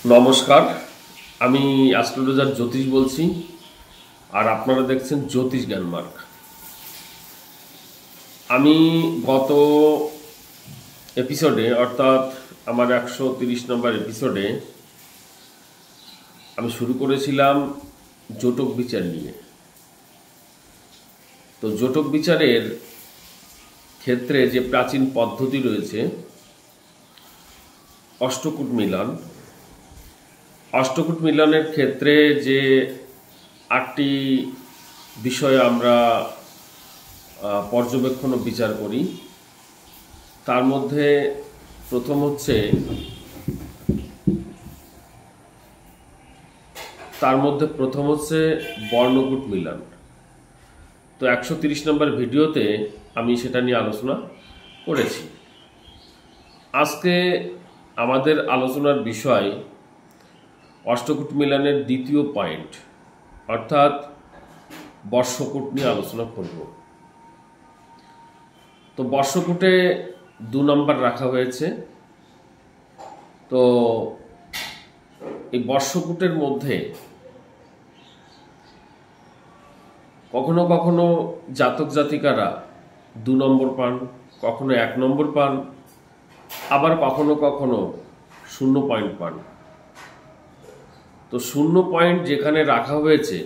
নমস্কার, আমি অ্যাস্ট্রোলজার জ্যোতিষ বলছি। আর আপনারা দেখছেন জ্যোতিষ জ্ঞানমার্গ। আমি গত এপিসোডে, অর্থাৎ আমার 130 নম্বর এপিসোডে আমি শুরু করেছিলাম জোটক বিচার নিয়ে। তো জোটক বিচারের ক্ষেত্রে যে প্রাচীন পদ্ধতি রয়েছে অষ্টকূট মিলন, অষ্টকূট মিলনের ক্ষেত্রে যে 8টি বিষয়ে আমরা পর্যবেক্ষণ ও বিচার করি, তার মধ্যে প্রথম হচ্ছে বর্ণকূট মিলন। তো 130 নম্বর ভিডিওতে আমি সেটা নিয়ে আলোচনা করেছি। আজকে আমাদের আলোচনার বিষয় অষ্টকূট মিলনের দ্বিতীয় পয়েন্ট, অর্থাৎ বর্ষকূট নিয়ে আলোচনা করব। তো বর্ষকূটে 2 নম্বর রাখা হয়েছে। তো এই বর্ষকূটের মধ্যে কখনো কখনো জাতক জাতিকারা 2 নম্বর পান, কখনো 1 নম্বর পান, আবার কখনো কখনো 0 পয়েন্ট পান। তো 0 পয়েন্ট যেখানে রাখা হয়েছে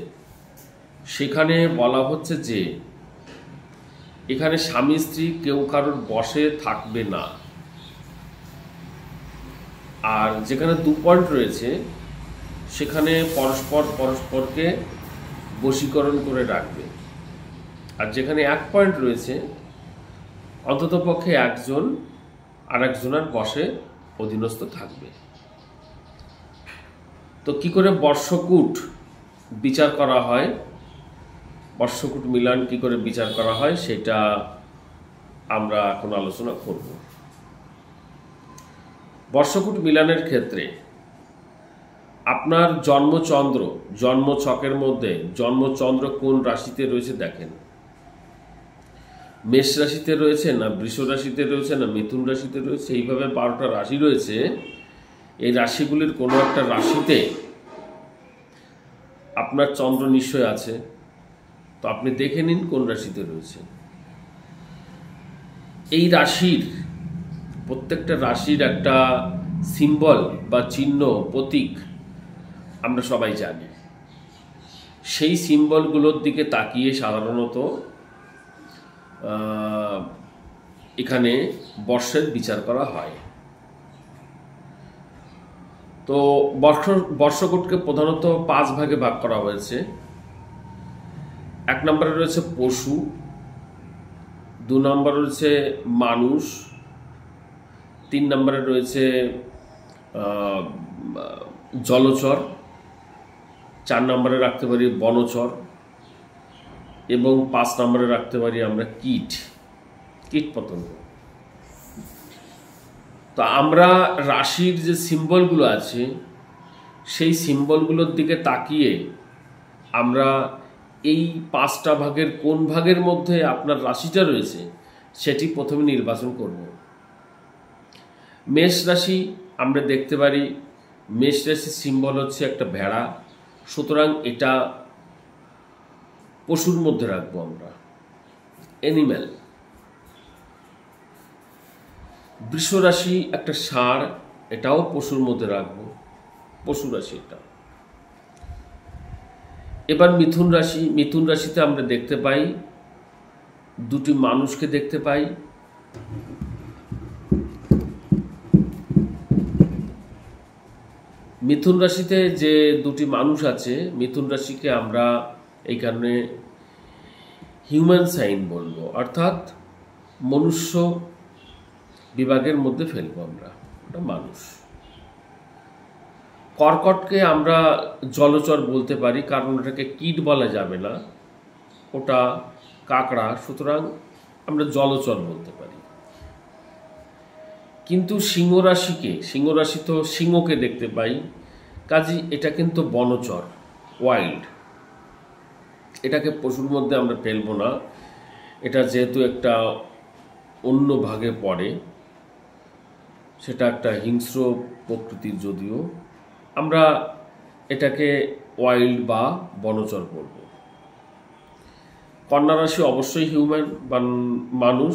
সেখানে বলা হচ্ছে যে এখানে স্বামী স্ত্রী কেউ কারোর বশে থাকবে না। আর যেখানে 2 পয়েন্ট রয়েছে সেখানে পরস্পরকে বশীকরণ করে রাখবে। আর যেখানে 1 পয়েন্ট রয়েছে অন্ততপক্ষে একজন আরেকজনের বশে অধীনস্থ থাকবে। তো কি করে বর্ষকূট বিচার করা হয়, বর্ষকূট মিলন কি করে বিচার করা হয়, সেটা আমরা এখন আলোচনা করব। বর্ষকূট মিলনের ক্ষেত্রে আপনার জন্মচন্দ্র, জন্মছকের মধ্যে জন্মচন্দ্র কোন রাশিতে রয়েছে দেখেন। মেষ রাশিতে রয়েছে না বৃষ রাশিতে রয়েছে না মিথুন রাশিতে রয়েছে, এইভাবে 12টা রাশি রয়েছে। এই রাশিগুলির কোনো একটা রাশিতে আপনার চন্দ্র নিশ্চয় আছে। তো আপনি দেখে নিন কোন রাশিতে রয়েছে। এই রাশির প্রত্যেকটা রাশির একটা সিম্বল বা চিহ্ন, প্রতীক আমরা সবাই জানি। সেই সিম্বলগুলোর দিকে তাকিয়ে সাধারণত এখানে বর্ষের বিচার করা হয়। তো বর্ষকূটকে প্রধানত 5 ভাগে ভাগ করা হয়েছে। 1 নম্বরে রয়েছে পশু, 2 নম্বরে রয়েছে মানুষ, 3 নম্বরে রয়েছে জলচর, 4 নম্বরে রাখতে পারি বনচর, এবং 5 নম্বরে রাখতে পারি আমরা কীট পতঙ্গ। তো আমরা রাশির যে সিম্বলগুলো আছে সেই সিম্বলগুলোর দিকে তাকিয়ে আমরা এই 5টা ভাগের কোন ভাগের মধ্যে আপনার রাশিটা রয়েছে সেটি প্রথমে নির্বাচন করব। মেষ রাশি আমরা দেখতে পারি, মেষ রাশির সিম্বল হচ্ছে একটা ভেড়া, সুতরাং এটা পশুর মধ্যে রাখবো আমরা, অ্যানিম্যাল। বৃষ রাশি একটা ষাঁড়, এটাও পশুর মধ্যে রাখবো, পশু রাশি এটা। এবার মিথুন রাশি, মিথুন রাশিতে আমরা দেখতে পাই 2টি মানুষকে দেখতে পাই। মিথুন রাশিতে যে 2টি মানুষ আছে, মিথুন রাশিকে আমরা এই কারণে হিউম্যান সাইন বলবো, অর্থাৎ মনুষ্য বিভাগের মধ্যে ফেলবো আমরা, ওটা মানুষ। কর্কটকে আমরা জলচর বলতে পারি, কারণ ওটাকে কীট বলা যাবে না, ওটা কাকড়া, সুতরাং আমরা জলচর বলতে পারি। কিন্তু সিংহ রাশি তো সিংহকে দেখতে পাই, কাজী এটা কিন্তু বনচর, ওয়াইল্ড। এটাকে পশুর মধ্যে আমরা ফেলবো না, এটা যেহেতু একটা অন্য ভাগে পড়ে, সেটা একটা হিংস্র প্রকৃতির, যদিও আমরা এটাকে ওয়াইল্ড বা বনচর বলব। কন্যা রাশি অবশ্যই হিউম্যান বা মানুষ।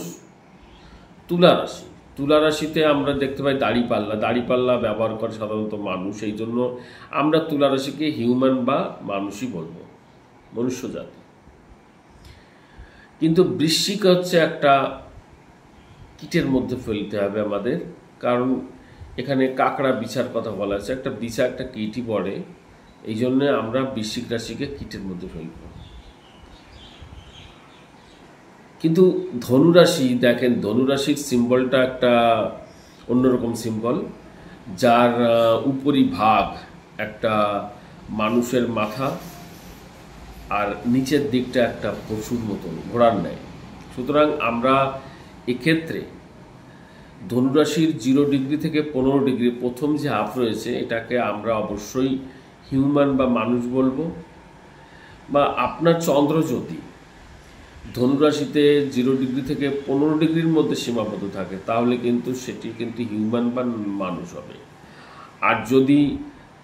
তুলা রাশি, তুলা রাশিতে আমরা দেখতে পাই দাড়িপাল্লা ব্যবহার করে সাধারণত মানুষ, এই জন্য আমরা তুলা রাশিকে হিউম্যান বা মানুষই বলবো, মনুষ্য জাতি। কিন্তু বৃশ্চিক হচ্ছে একটা কীটের মধ্যে ফেলতে হবে আমাদের, কারণ এখানে কাকড়া বিছার কথা বলা আছে, একটা বিছা একটা কীটই পড়ে, এই জন্য আমরা বৃশ্চিক রাশিকে কীটের মধ্যে ফেলব। কিন্তু ধনুরাশি দেখেন, ধনুরাশির সিম্বলটা একটা অন্যরকম সিম্বল, যার উপরি ভাগ একটা মানুষের মাথা আর নিচের দিকটা একটা পশুর মতন ঘোড়ার ন্যায়। সুতরাং আমরা এক্ষেত্রে ধনুরাশির 0 ডিগ্রি থেকে 15 ডিগ্রি প্রথম যে হাফ রয়েছে, এটাকে আমরা অবশ্যই হিউম্যান বা মানুষ বলবো। বা আপনার চন্দ্র যদি ধনুরাশিতে 0 ডিগ্রি থেকে 15 ডিগ্রির মধ্যে সীমাবদ্ধ থাকে, তাহলে কিন্তু সেটি কিন্তু হিউম্যান বা মানুষ হবে। আর যদি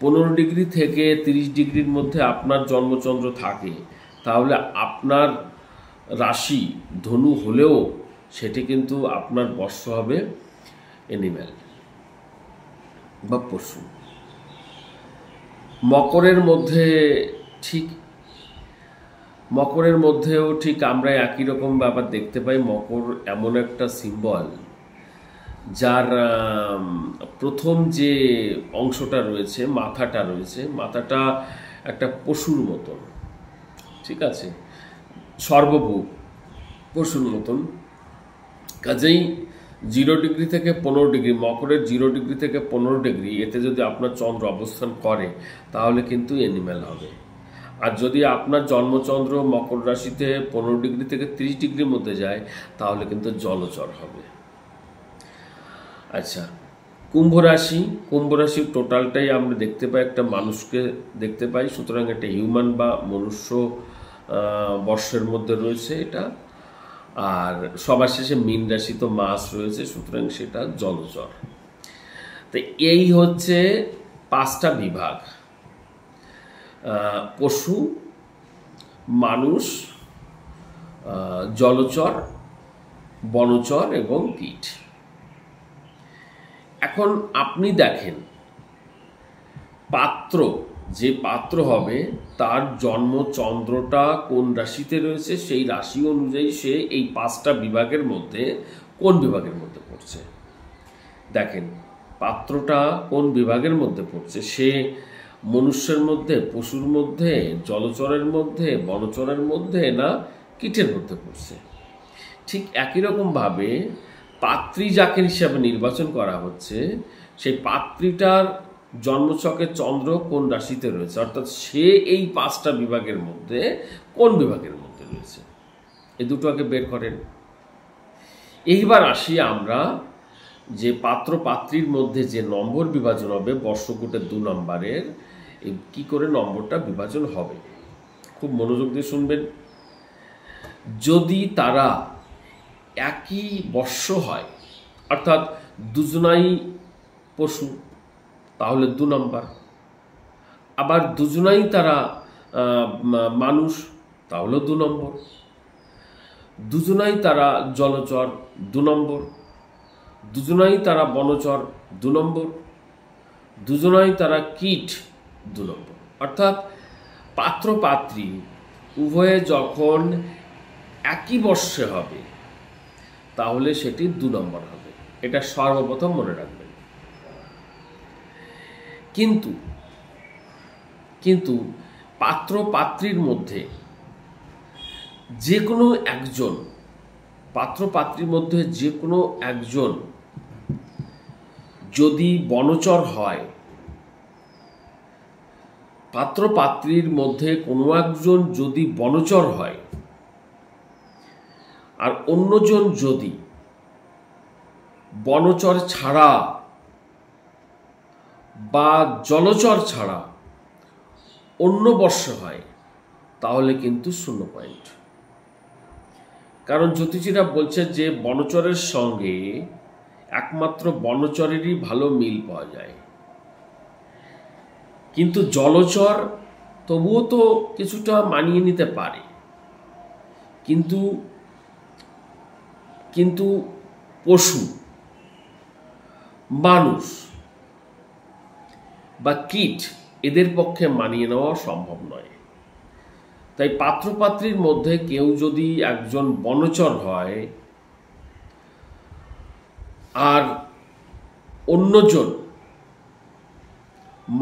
15 ডিগ্রি থেকে 30 ডিগ্রির মধ্যে আপনার জন্মচন্দ্র থাকে, তাহলে আপনার রাশি ধনু হলেও সেটি কিন্তু আপনার বর্ষ হবে অ্যানিম্যাল বা পশু। মকরের মধ্যেও ঠিক আমরা একই রকম ব্যাপার দেখতে পাই। মকর এমন একটা সিম্বল, যার প্রথম যে অংশটা রয়েছে, মাথাটা একটা পশুর মতন, ঠিক আছে, সর্বভূ পশুর মতন। কাজেই 0 ডিগ্রি থেকে 15 ডিগ্রি, মকরের 0 ডিগ্রি থেকে 15 ডিগ্রি, এতে যদি আপনার চন্দ্র অবস্থান করে, তাহলে কিন্তু অ্যানিম্যাল হবে। আর যদি আপনার জন্মচন্দ্র মকর রাশিতে 15 ডিগ্রি থেকে 30 ডিগ্রির মধ্যে যায়, তাহলে কিন্তু জলচর হবে। আচ্ছা, কুম্ভ রাশির টোটালটাই আমরা দেখতে পাই, একটা মানুষকে দেখতে পাই, সুতরাং এটা হিউম্যান বা মনুষ্য বর্ষের মধ্যে রয়েছে এটা। আর সবার শেষে মীন রাশি তো মাছ রয়েছে, সুতরাং সেটা জলচর। তো এই হচ্ছে 5টা বিভাগ: পশু, মানুষ, জলচর, বনচর এবং কীট। এখন আপনি দেখেন, যে পাত্র হবে তার জন্মচন্দ্রটা কোন রাশিতে রয়েছে, সেই রাশি অনুযায়ী সে এই 5টা বিভাগের মধ্যে কোন বিভাগের মধ্যে পড়ছে। দেখেন পাত্রটা কোন বিভাগের মধ্যে পড়ছে, সে মনুষ্যের মধ্যে, পশুর মধ্যে, জলচরের মধ্যে, বনচরের মধ্যে, না কীটের মধ্যে পড়ছে। ঠিক একই রকমভাবে পাত্রী যাকে হিসাবে নির্বাচন করা হচ্ছে, সেই পাত্রীটার জন্মছকে চন্দ্র কোন রাশিতে রয়েছে, অর্থাৎ সে এই 5টা বিভাগের মধ্যে কোন বিভাগের মধ্যে রয়েছে, এই দুটো আগে বের করেন। এইবার আসি আমরা যে পাত্র পাত্রীর মধ্যে যে নম্বর বিভাজন হবে, বর্ষকূটের 2 নম্বরের, কি করে নম্বরটা বিভাজন হবে, খুব মনোযোগ দিয়ে শুনবেন। যদি তারা একই বর্ষ হয়, অর্থাৎ দুজনাই পশু, তাহলে 2 নম্বর। আবার দুজনাই তারা মানুষ, তাহলে 2 নম্বর। দুজনাই তারা জলচর, 2 নম্বর। দুজনাই তারা বনচর, 2 নম্বর। দুজনাই তারা কীট, 2 নম্বর। অর্থাৎ পাত্র পাত্রী উভয়ে যখন একই বর্ষে হবে, তাহলে সেটি 2 নম্বর হবে। এটা সর্বপ্রথম মনে রাখবেন। কিন্তু পাত্র পাত্রীর মধ্যে যে কোনো একজন, পাত্র পাত্রীর মধ্যে যে কোনো একজন যদি বনচর হয়, পাত্র পাত্রীর মধ্যে কোনো একজন যদি বনচর হয়, আর অন্যজন যদি বনচর ছাড়া বা জলচর ছাড়া অন্য বর্ষ হয়, তাহলে কিন্তু 0 পয়েন্ট। কারণ জ্যোতিষীরা বলছে যে বনচরের সঙ্গে একমাত্র বনচরেরই ভালো মিল পাওয়া যায়। কিন্তু জলচর তবুও তো কিছুটা মানিয়ে নিতে পারে, কিন্তু কিন্তু পশু, মানুষ বা কীট এদের পক্ষে মানিয়ে নেওয়া সম্ভব নয়। তাই পাত্রপাত্রীর মধ্যে কেউ যদি একজন বনচর হয় আর অন্যজন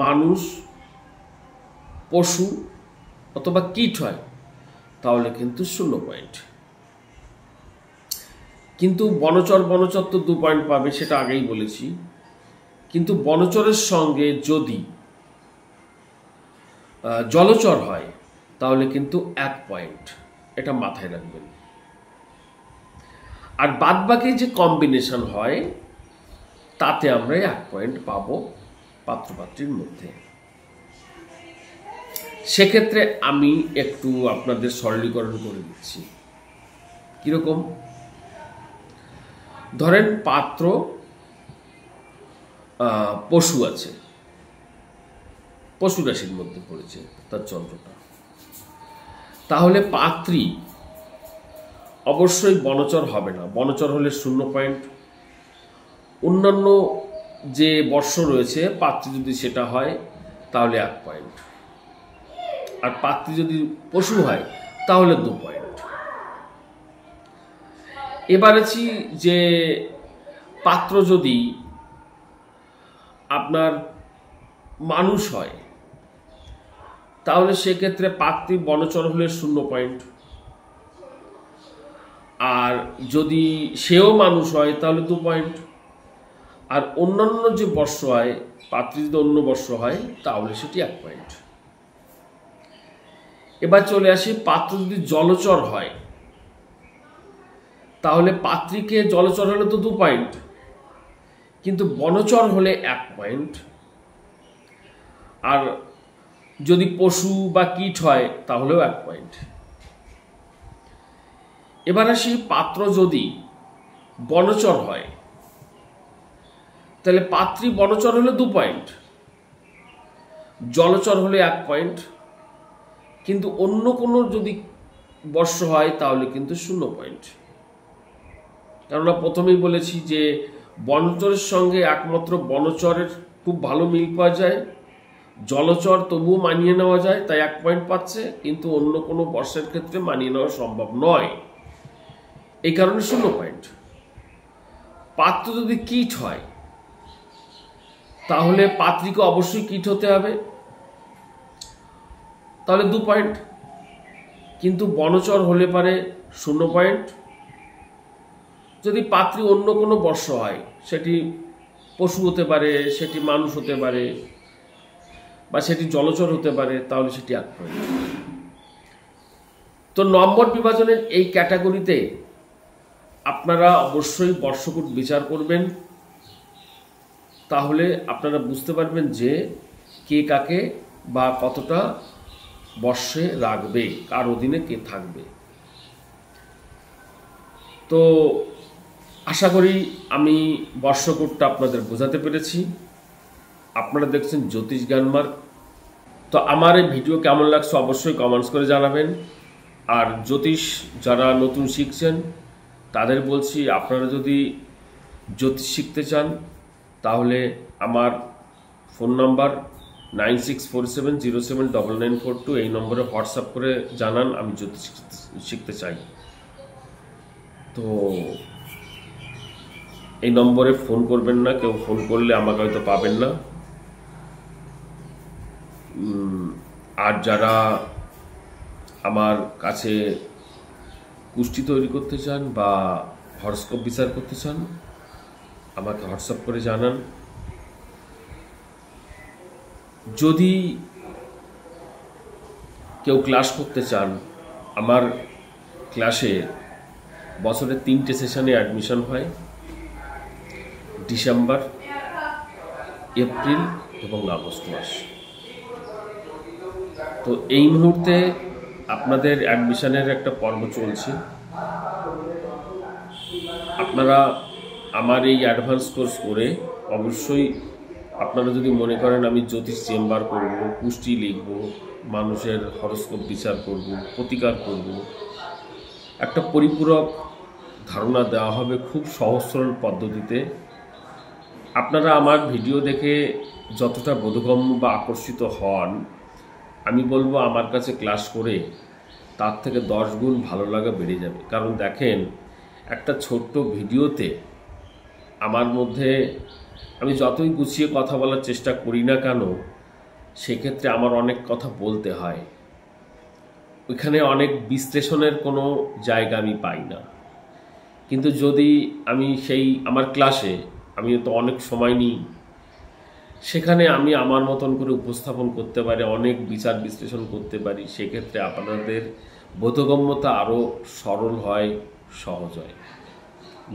মানুষ, পশু অথবা কীট হয়, তাহলে কিন্তু 0 পয়েন্ট। কিন্তু বনচর তো 2 পয়েন্ট পাবে, সেটা আগেই বলেছি। কিন্তু বনচরের সঙ্গে যদি জলচর হয় তাহলে কিন্তু 1 পয়েন্ট, এটা মাথায় রাখবেন। আর বাদবাকি যে কম্বিনেশন হয় তাতে আমরা 1 পয়েন্ট পাবো পাত্রপাত্রীর মধ্যে। সেক্ষেত্রে আমি একটু আপনাদের সরলীকরণ করে দিচ্ছি। কিরকম? ধরেন পাত্র পশু আছে, পশু রাশির মধ্যে পড়েছে তার চন্দ্রটা, তাহলে পাত্রী অবশ্যই বনচর হবে না। বনচর হলে 0 পয়েন্ট। অন্যান্য যে বর্ষ রয়েছে পাত্রী যদি সেটা হয় তাহলে 1 পয়েন্ট, আর পাত্রী যদি পশু হয় তাহলে 2 পয়েন্ট। এবার আছি যে পাত্র যদি আপনার মানুষ হয় তাহলে সেক্ষেত্রে পাত্রী বনচর হলে 0 পয়েন্ট, আর যদি সেও মানুষ হয় তাহলে 2 পয়েন্ট, আর অন্যান্য যে বর্ষ হয় পাত্রী যদি অন্য বর্ষ হয় তাহলে সেটি 1 পয়েন্ট। এবার চলে আসি, পাত্র যদি জলচর হয় তাহলে পাত্রীকে জলচর হলে তো 2 পয়েন্ট, কিন্তু বনচর হলে 1 পয়েন্ট, আর যদি পশু বা কীট হয় তাহলেও 1 পয়েন্ট। এবার আসি, পাত্র যদি বনচর হয় তাহলে পাত্রী বনচর হলে 2 পয়েন্ট, জলচর হলে 1 পয়েন্ট, কিন্তু অন্য কোনো যদি বর্ষ হয় তাহলে কিন্তু 0 পয়েন্ট। কেননা প্রথমেই বলেছি যে বনচরের সঙ্গে একমাত্র বনচরের খুব ভালো মিল পাওয়া যায়, জলচর তবুও মানিয়ে নেওয়া যায়, তাই 1 পয়েন্ট পাচ্ছে, কিন্তু অন্য কোনো বর্ষের ক্ষেত্রে মানিয়ে নেওয়া সম্ভব নয়, এই কারণে 0 পয়েন্ট। পাত্র যদি কীট হয় তাহলে পাত্রীকে অবশ্যই কীট হতে হবে, তাহলে 2 পয়েন্ট, কিন্তু বনচর হলে পারে 0 পয়েন্ট। যদি পাত্রী অন্য কোনো বর্ষ হয়, সেটি পশু হতে পারে, সেটি মানুষ হতে পারে, বা সেটি জলচর হতে পারে, তাহলে সেটি 1 পয়েন্ট। তো নম্বর বিভাজনের এই ক্যাটাগরিতে আপনারা অবশ্যই বর্ষকুট বিচার করবেন, তাহলে আপনারা বুঝতে পারবেন যে কে কাকে বা কতটা বর্ষে রাখবে, কার অধীনে কে থাকবে। তো আশা করি আমি বর্ষকুটটা আপনাদের বোঝাতে পেরেছি। আপনারা দেখছেন জ্যোতিষ জ্ঞানমার্গ। তো আমার এই ভিডিও কেমন লাগছে অবশ্যই কমেন্টস করে জানাবেন। আর জ্যোতিষ যারা নতুন শিখছেন তাদের বলছি, আপনারা যদি জ্যোতিষ শিখতে চান তাহলে আমার ফোন নাম্বার 9647079942, এই নম্বরে হোয়াটসঅ্যাপ করে জানান আমি জ্যোতিষ শিখতে চাই। তো এই নম্বরে ফোন করবেন না, কেউ ফোন করলে আমাকে হয়তো পাবেন না। আর যারা আমার কাছে কুষ্টি তৈরি করতে চান বা হরস্কোপ বিচার করতে চান আমাকে হোয়াটসঅ্যাপ করে জানান। যদি কেউ ক্লাস করতে চান, আমার ক্লাসে বছরে 3টে সেশনে অ্যাডমিশন হয়, ডিসেম্বর, এপ্রিল এবং আগস্ট মাস। তো এই মুহূর্তে আপনাদের অ্যাডমিশনের একটা পর্ব চলছে। আপনারা আমার এই অ্যাডভান্স কোর্স করে অবশ্যই আপনারা যদি মনে করেন আমি জ্যোতিষ চেম্বার করব, পুষ্টি লিখব, মানুষের হরস্কোপ বিচার করব, প্রতিকার করব, একটা পরিপূরক ধারণা দেওয়া হবে খুব সহজ সরল পদ্ধতিতে। আপনারা আমার ভিডিও দেখে যতটা বোধগম্য বা আকর্ষিত হন, আমি বলবো আমার কাছে ক্লাস করে তার থেকে 10 গুণ ভালো লাগা বেড়ে যাবে। কারণ দেখেন, একটা ছোট্ট ভিডিওতে আমার মধ্যে আমি যতই গুছিয়ে কথা বলার চেষ্টা করি না কেন, সেক্ষেত্রে আমার অনেক কথা বলতে হয়। ওইখানে অনেক বিশ্লেষণের কোনো জায়গা আমি পাই না। কিন্তু যদি আমি সেই আমার ক্লাসে আমি তো অনেক সময় নিই, সেখানে আমি আমার মতন করে উপস্থাপন করতে পারি, অনেক বিচার বিশ্লেষণ করতে পারি, সেক্ষেত্রে আপনাদের বোধগম্যতা আরও সরল হয়, সহজ হয়।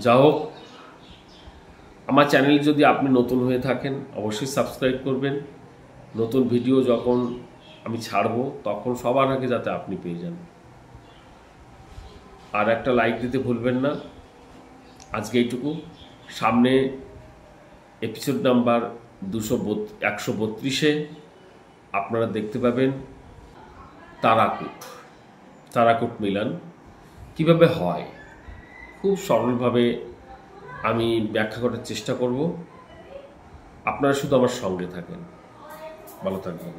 যা হোক, আমার চ্যানেল যদি আপনি নতুন হয়ে থাকেন অবশ্যই সাবস্ক্রাইব করবেন। নতুন ভিডিও যখন আমি ছাড়বো তখন সবার আগে যাতে আপনি পেয়ে যান। আর একটা লাইক দিতে ভুলবেন না। আজকে এইটুকু। সামনে এপিসোড নাম্বার 132-এ আপনারা দেখতে পাবেন তারাকুট মিলান কিভাবে হয়। খুব সরলভাবে আমি ব্যাখ্যা করার চেষ্টা করব। আপনারা শুধু আমার সঙ্গে থাকেন। ভালো থাকবেন।